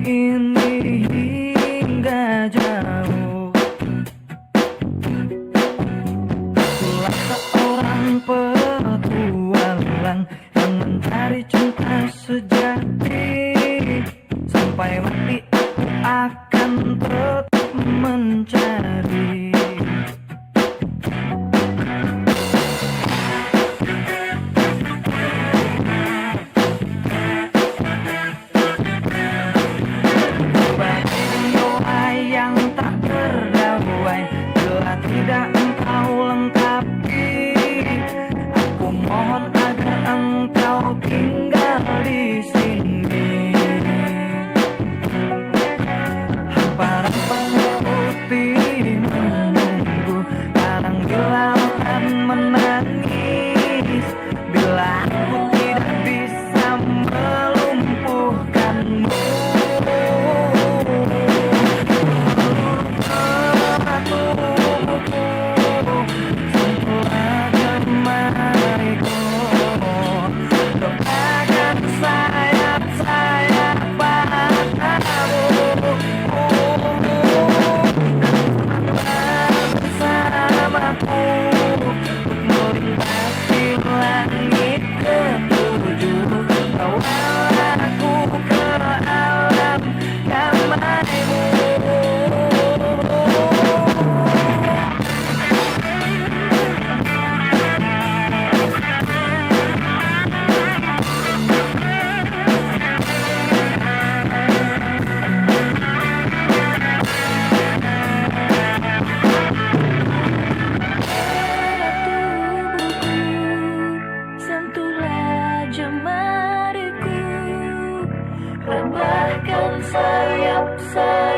ini hingga jauh. Akulah seorang petualang yang mencari cinta sejati. Sampai mati aku akan tetap mencari. Yang tak terdamai bila tidak engkau lengkapi. Aku mohon agar engkau tinggal di sini. Hamparan putih menunggu, kadang gelapkan menangis bila aku tidak bisa melumpuhkanmu. Jemariku, rebahkan sayap-sayap